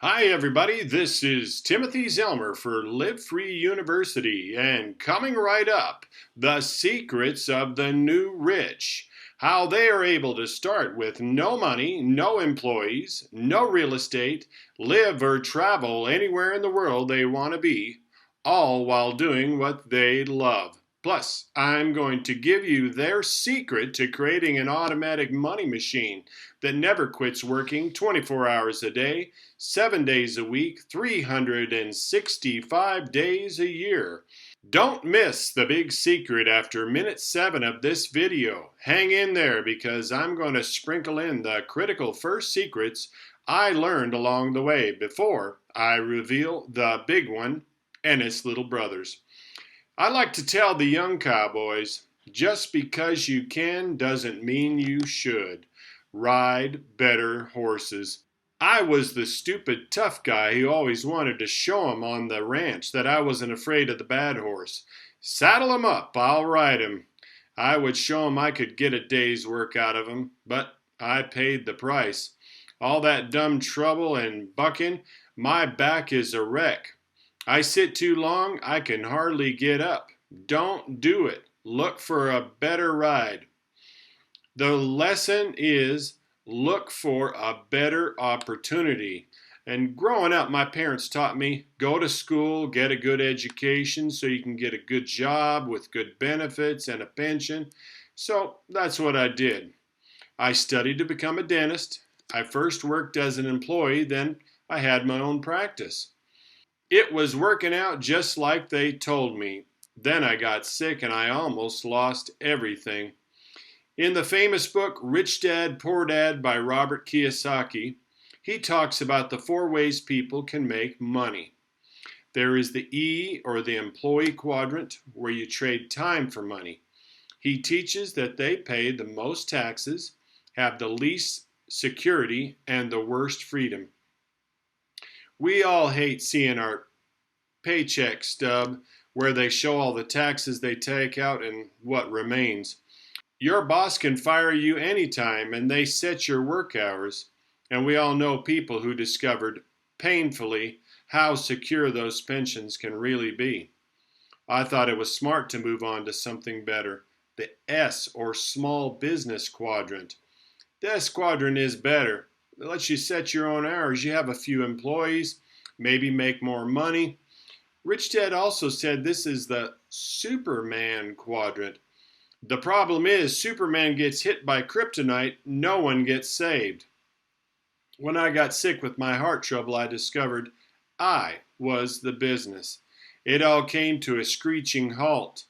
Hi, everybody. This is Timothy Zellmer for Live Free University, and coming right up, the secrets of the new rich. How they are able to start with no money, no employees, no real estate, live or travel anywhere in the world they want to be, all while doing what they love. Plus, I'm going to give you their secret to creating an automatic money machine that never quits working 24 hours a day, 7 days a week, 365 days a year. Don't miss the big secret after minute 7 of this video. Hang in there because I'm going to sprinkle in the critical first secrets I learned along the way before I reveal the big one and its little brothers. I like to tell the young cowboys, just because you can doesn't mean you should. Ride better horses. I was the stupid tough guy who always wanted to show 'em on the ranch that I wasn't afraid of the bad horse. Saddle him up, I'll ride him. I would show 'em I could get a day's work out of him, but I paid the price. All that dumb trouble and bucking, my back is a wreck. I sit too long, I can hardly get up. Don't do it. Look for a better ride. The lesson is look for a better opportunity. And growing up, my parents taught me go to school, get a good education so you can get a good job with good benefits and a pension. So that's what I did. I studied to become a dentist. I first worked as an employee, then I had my own practice. It was working out just like they told me. Then I got sick and I almost lost everything. In the famous book Rich Dad, Poor Dad by Robert Kiyosaki, he talks about the 4 ways people can make money. There is the E, or the employee quadrant, where you trade time for money. He teaches that they pay the most taxes, have the least security, and the worst freedom. We all hate seeing our paycheck stub where they show all the taxes they take out and what remains. Your boss can fire you anytime and they set your work hours. And we all know people who discovered painfully how secure those pensions can really be. I thought it was smart to move on to something better, the S, or small business quadrant. This quadrant is better. It lets you set your own hours. You have a few employees, maybe make more money. Rich Dad also said this is the Superman quadrant. The problem is Superman gets hit by kryptonite, no one gets saved. When I got sick with my heart trouble, I discovered I was the business. It all came to a screeching halt.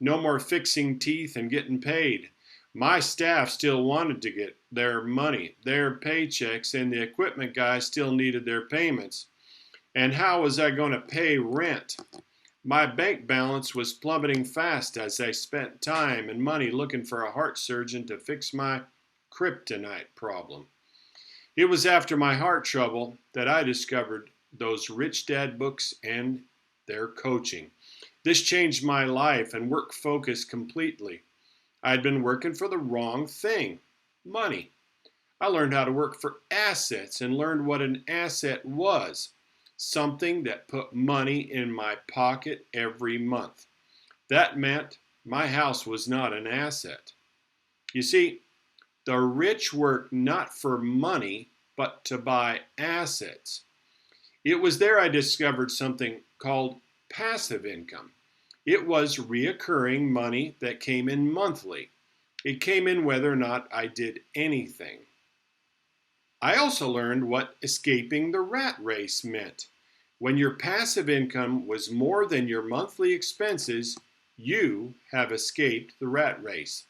No more fixing teeth and getting paid. My staff still wanted to get their money, their paychecks, and the equipment guys still needed their payments. And how was I going to pay rent? My bank balance was plummeting fast as I spent time and money looking for a heart surgeon to fix my kryptonite problem. It was after my heart trouble that I discovered those Rich Dad books and their coaching. This changed my life and work focus completely. I'd been working for the wrong thing, money. I learned how to work for assets and learned what an asset was. Something that put money in my pocket every month. That meant my house was not an asset. You see, the rich work not for money, but to buy assets. It was there I discovered something called passive income. It was reoccurring money that came in monthly. It came in whether or not I did anything. I also learned what escaping the rat race meant. When your passive income was more than your monthly expenses, you have escaped the rat race.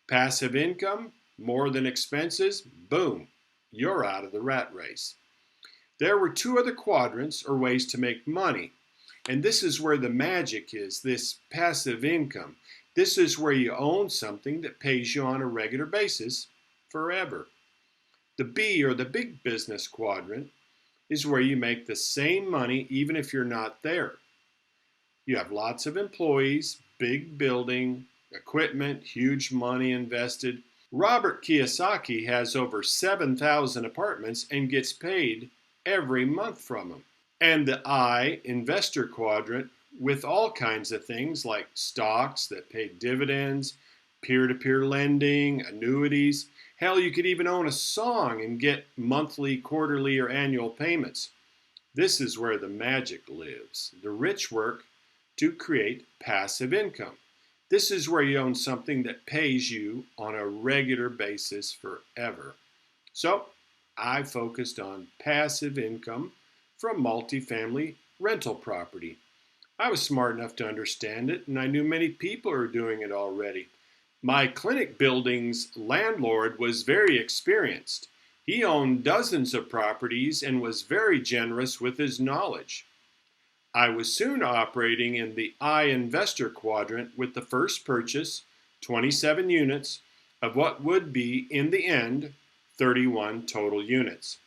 Passive income, more than expenses, boom, you're out of the rat race. There were 2 other quadrants, or ways to make money. And this is where the magic is, this passive income. This is where you own something that pays you on a regular basis forever. The B, or the big business quadrant, is where you make the same money even if you're not there. You have lots of employees, big building, equipment, huge money invested. Robert Kiyosaki has over 7,000 apartments and gets paid every month from them. And the I, investor quadrant, with all kinds of things like stocks that pay dividends, peer to peer lending, annuities. Hell, you could even own a song and get monthly, quarterly, or annual payments. This is where the magic lives. The rich work to create passive income. This is where you own something that pays you on a regular basis forever. So, I focused on passive income from multifamily rental property. I was smart enough to understand it, and I knew many people are doing it already. My clinic building's landlord was very experienced. He owned dozens of properties and was very generous with his knowledge. I was soon operating in the I investor quadrant with the first purchase, 27 units, of what would be, in the end, 31 total units.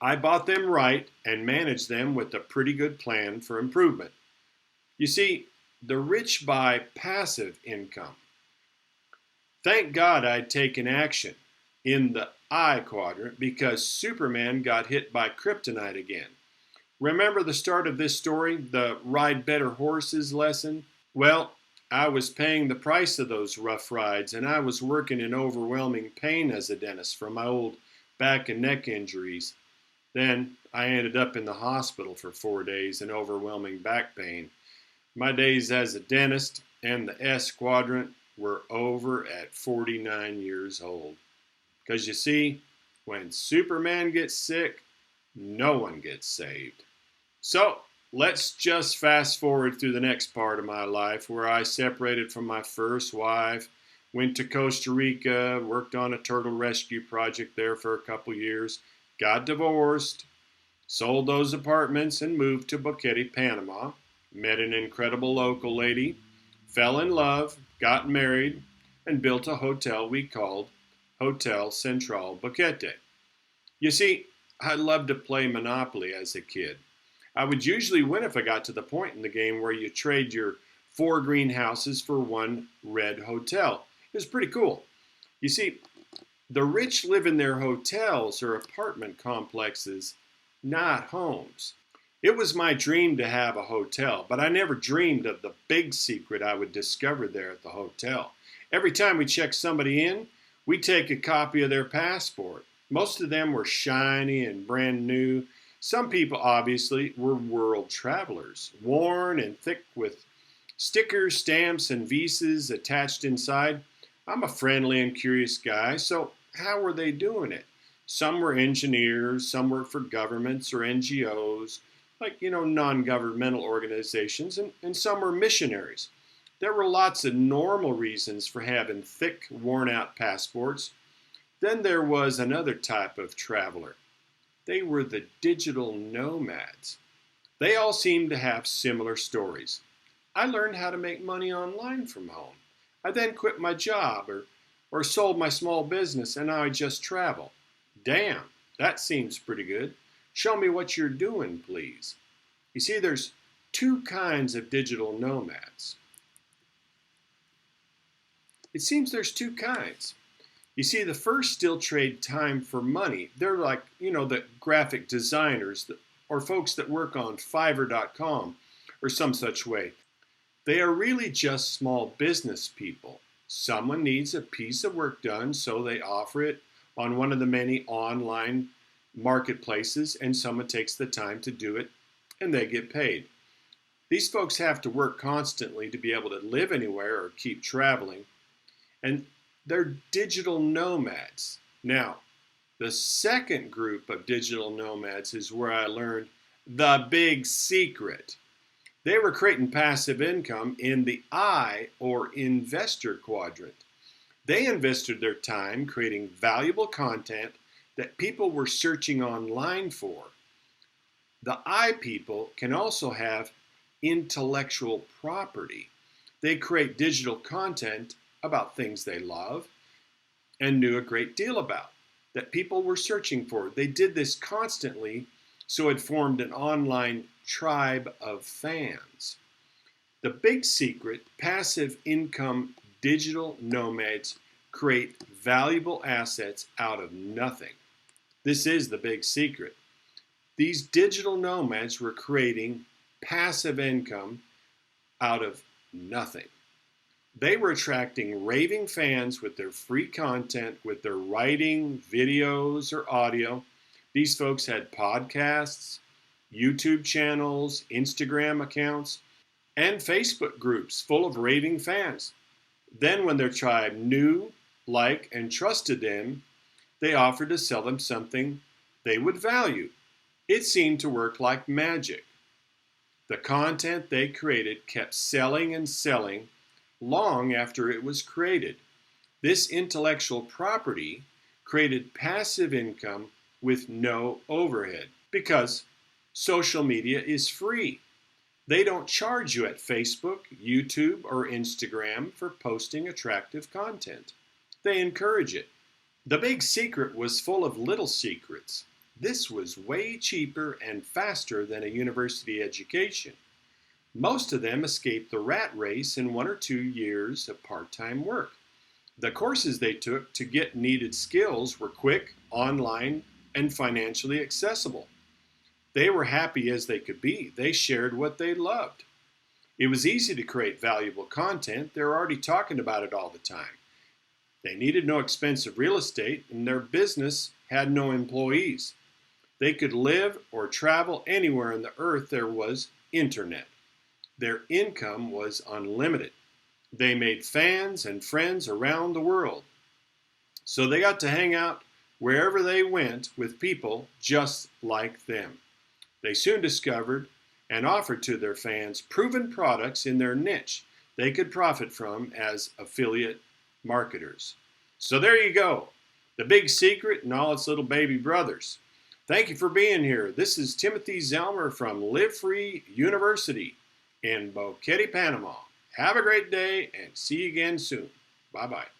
I bought them right and managed them with a pretty good plan for improvement. You see, the rich buy passive income. Thank God I'd taken action in the I quadrant because Superman got hit by kryptonite again. Remember the start of this story, the ride better horses lesson? Well, I was paying the price of those rough rides, and I was working in overwhelming pain as a dentist from my old back and neck injuries. Then I ended up in the hospital for 4 days in overwhelming back pain. My days as a dentist and the S quadrant were over at 49 years old. Because you see, when Superman gets sick, no one gets saved. So let's just fast forward through the next part of my life where I separated from my first wife, went to Costa Rica, worked on a turtle rescue project there for a couple years, got divorced, sold those apartments and moved to Boquete, Panama, met an incredible local lady, fell in love, got married, and built a hotel we called Hotel Central Boquete. You see, I loved to play Monopoly as a kid. I would usually win if I got to the point in the game where you trade your 4 greenhouses for 1 red hotel. It was pretty cool. You see, the rich live in their hotels or apartment complexes, not homes. It was my dream to have a hotel, but I never dreamed of the big secret I would discover there at the hotel. Every time we checked somebody in, we'd take a copy of their passport. Most of them were shiny and brand new. Some people, obviously, were world travelers, worn and thick with stickers, stamps, and visas attached inside. I'm a friendly and curious guy, so how were they doing it? Some were engineers, some worked for governments or NGOs, like, non-governmental organizations, and some were missionaries. There were lots of normal reasons for having thick, worn-out passports. Then there was another type of traveler. They were the digital nomads. They all seemed to have similar stories. I learned how to make money online from home. I then quit my job or sold my small business and now I just travel. Damn, that seems pretty good. Show me what you're doing, please. You see, there's 2 kinds of digital nomads. It seems there's 2 kinds. You see, the first still trade time for money. They're like, the graphic designers or folks that work on Fiverr.com or some such way. They are really just small business people. Someone needs a piece of work done, so they offer it on one of the many online marketplaces, and someone takes the time to do it, and they get paid. These folks have to work constantly to be able to live anywhere or keep traveling, and they're digital nomads. Now, the second group of digital nomads is where I learned the big secret. They were creating passive income in the I, or investor quadrant. They invested their time creating valuable content that people were searching online for. The I people can also have intellectual property. They create digital content about things they love and knew a great deal about that people were searching for. They did this constantly, so it formed an online tribe of fans. The big secret, passive income digital nomads create valuable assets out of nothing. This is the big secret. These digital nomads were creating passive income out of nothing. They were attracting raving fans with their free content, with their writing, videos, or audio. These folks had podcasts, YouTube channels, Instagram accounts, and Facebook groups full of raving fans. Then, when their tribe knew, liked, and trusted them, they offered to sell them something they would value. It seemed to work like magic. The content they created kept selling and selling long after it was created. This intellectual property created passive income with no overhead because social media is free. They don't charge you at Facebook, YouTube, or Instagram for posting attractive content. They encourage it. The big secret was full of little secrets. This was way cheaper and faster than a university education. Most of them escaped the rat race in 1 or 2 years of part-time work. The courses they took to get needed skills were quick, online, and financially accessible. They were happy as they could be. They shared what they loved. It was easy to create valuable content. They were already talking about it all the time. They needed no expensive real estate, and their business had no employees. They could live or travel anywhere on the earth there was internet. Their income was unlimited. They made fans and friends around the world. So they got to hang out wherever they went with people just like them. They soon discovered and offered to their fans proven products in their niche they could profit from as affiliate marketers. So there you go, the big secret and all its little baby brothers. Thank you for being here. This is Timothy Zellmer from Live Free University in Boquete, Panama. Have a great day and see you again soon. Bye-bye.